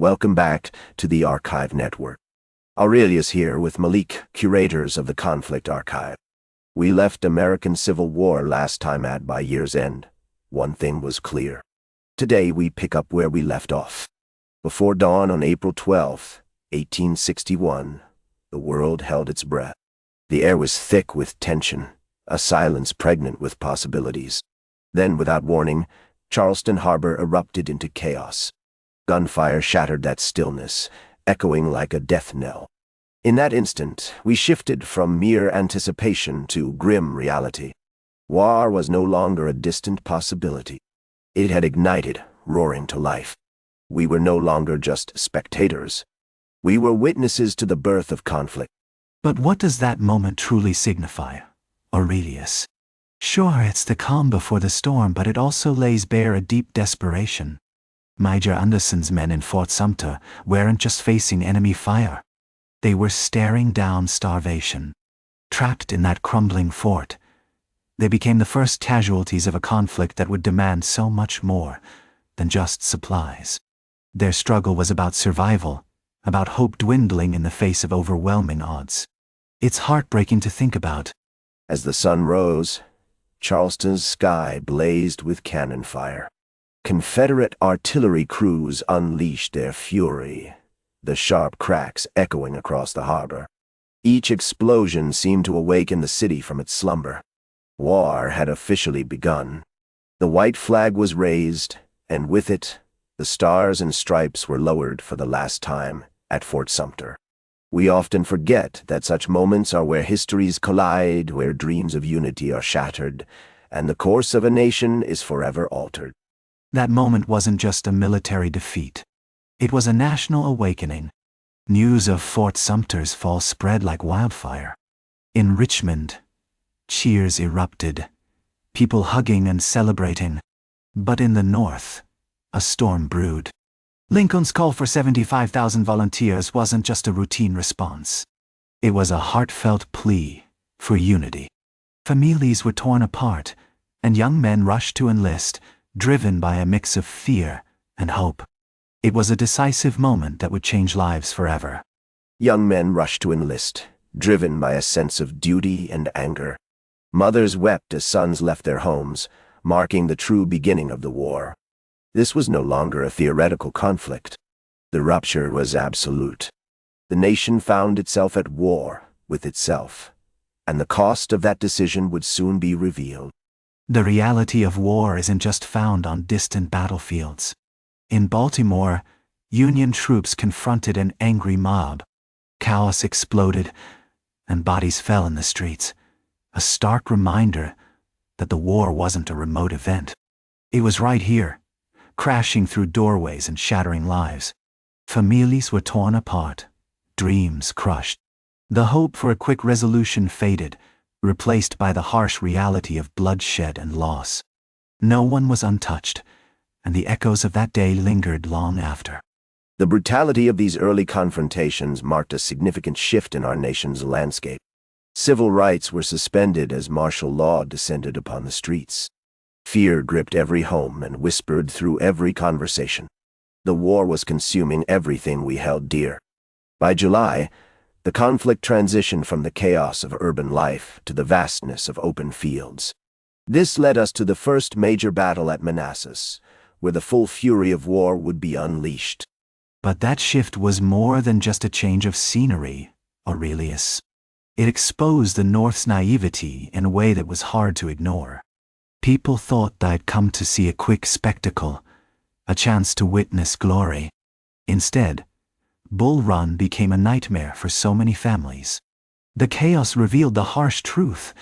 Welcome back to the Archive Network. Aurelius here with Malik, curators of the Conflict Archive. We left American Civil War last time by year's end. One thing was clear. Today we pick up where we left off. Before dawn on April 12, 1861, the world held its breath. The air was thick with tension, a silence pregnant with possibilities. Then, without warning, Charleston Harbor erupted into chaos. Gunfire shattered that stillness, echoing like a death knell. In that instant, we shifted from mere anticipation to grim reality. War was no longer a distant possibility. It had ignited, roaring to life. We were no longer just spectators. We were witnesses to the birth of conflict. But what does that moment truly signify, Aurelius? Sure, it's the calm before the storm, but it also lays bare a deep desperation. Major Anderson's men in Fort Sumter weren't just facing enemy fire. They were staring down starvation. Trapped in that crumbling fort, they became the first casualties of a conflict that would demand so much more than just supplies. Their struggle was about survival, about hope dwindling in the face of overwhelming odds. It's heartbreaking to think about. As the sun rose, Charleston's sky blazed with cannon fire. Confederate artillery crews unleashed their fury, the sharp cracks echoing across the harbor. Each explosion seemed to awaken the city from its slumber. War had officially begun. The white flag was raised, and with it, the stars and stripes were lowered for the last time at Fort Sumter. We often forget that such moments are where histories collide, where dreams of unity are shattered, and the course of a nation is forever altered. That moment wasn't just a military defeat. It was a national awakening. News of Fort Sumter's fall spread like wildfire. In Richmond, cheers erupted, people hugging and celebrating. But in the North, a storm brewed. Lincoln's call for 75,000 volunteers wasn't just a routine response. It was a heartfelt plea for unity. Families were torn apart, and young men rushed to enlist, driven by a mix of fear and hope. It was a decisive moment that would change lives forever. Young men rushed to enlist, driven by a sense of duty and anger. Mothers wept as sons left their homes, marking the true beginning of the war. This was no longer a theoretical conflict. The rupture was absolute. The nation found itself at war with itself, and the cost of that decision would soon be revealed. The reality of war isn't just found on distant battlefields. In Baltimore, Union troops confronted an angry mob. Chaos exploded, and bodies fell in the streets. A stark reminder that the war wasn't a remote event. It was right here, crashing through doorways and shattering lives. Families were torn apart, dreams crushed. The hope for a quick resolution faded, replaced by the harsh reality of bloodshed and loss. No one was untouched, and the echoes of that day lingered long after. The brutality of these early confrontations marked a significant shift in our nation's landscape. Civil rights were suspended as martial law descended upon the streets. Fear gripped every home and whispered through every conversation. The war was consuming everything we held dear. By July, the conflict transitioned from the chaos of urban life to the vastness of open fields. This led us to the first major battle at Manassas, where the full fury of war would be unleashed. But that shift was more than just a change of scenery, Aurelius. It exposed the North's naivety in a way that was hard to ignore. People thought they'd come to see a quick spectacle, a chance to witness glory. Instead, Bull Run became a nightmare for so many families. The chaos revealed the harsh truth.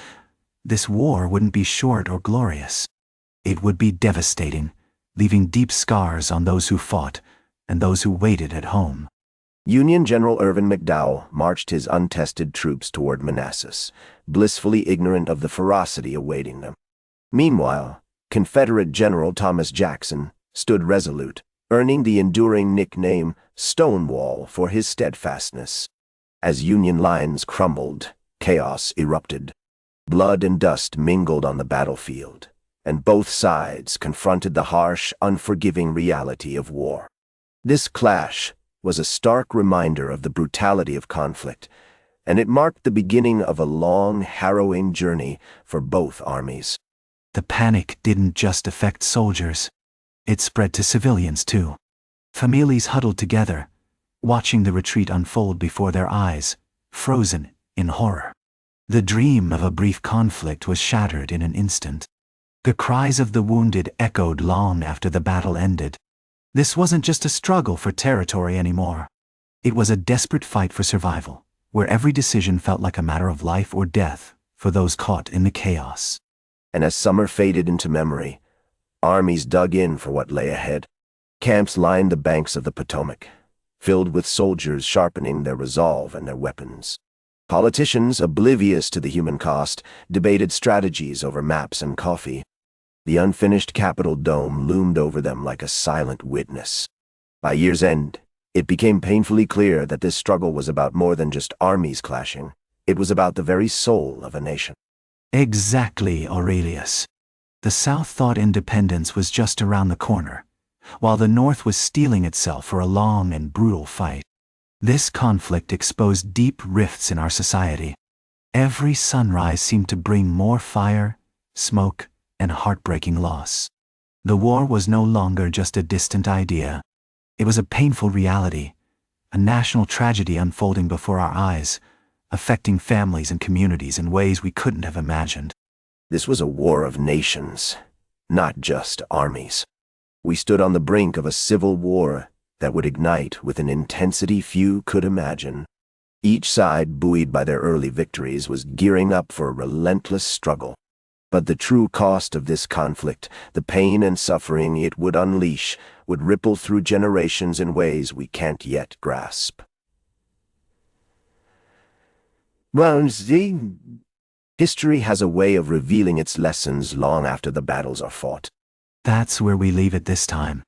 This war wouldn't be short or glorious. It would be devastating, leaving deep scars on those who fought and those who waited at home. Union General Irvin McDowell marched his untested troops toward Manassas, blissfully ignorant of the ferocity awaiting them. Meanwhile, Confederate General Thomas Jackson stood resolute, earning the enduring nickname Stonewall for his steadfastness. As Union lines crumbled, chaos erupted. Blood and dust mingled on the battlefield, and both sides confronted the harsh, unforgiving reality of war. This clash was a stark reminder of the brutality of conflict, and it marked the beginning of a long, harrowing journey for both armies. The panic didn't just affect soldiers. It spread to civilians too. Families huddled together, watching the retreat unfold before their eyes, frozen in horror. The dream of a brief conflict was shattered in an instant. The cries of the wounded echoed long after the battle ended. This wasn't just a struggle for territory anymore. It was a desperate fight for survival, where every decision felt like a matter of life or death for those caught in the chaos. And as summer faded into memory, armies dug in for what lay ahead. Camps lined the banks of the Potomac, filled with soldiers sharpening their resolve and their weapons. Politicians, oblivious to the human cost, debated strategies over maps and coffee. The unfinished Capitol dome loomed over them like a silent witness. By year's end, it became painfully clear that this struggle was about more than just armies clashing. It was about the very soul of a nation. Exactly, Aurelius. The South thought independence was just around the corner, while the North was steeling itself for a long and brutal fight. This conflict exposed deep rifts in our society. Every sunrise seemed to bring more fire, smoke, and heartbreaking loss. The war was no longer just a distant idea. It was a painful reality, a national tragedy unfolding before our eyes, affecting families and communities in ways we couldn't have imagined. This was a war of nations, not just armies. We stood on the brink of a civil war that would ignite with an intensity few could imagine. Each side, buoyed by their early victories, was gearing up for a relentless struggle. But the true cost of this conflict, the pain and suffering it would unleash, would ripple through generations in ways we can't yet grasp. Well, see, history has a way of revealing its lessons long after the battles are fought. That's where we leave it this time.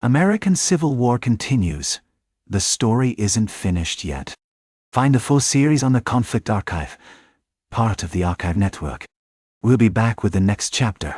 American Civil War continues. The story isn't finished yet. Find the full series on the Conflict Archive, part of the Archive Network. We'll be back with the next chapter.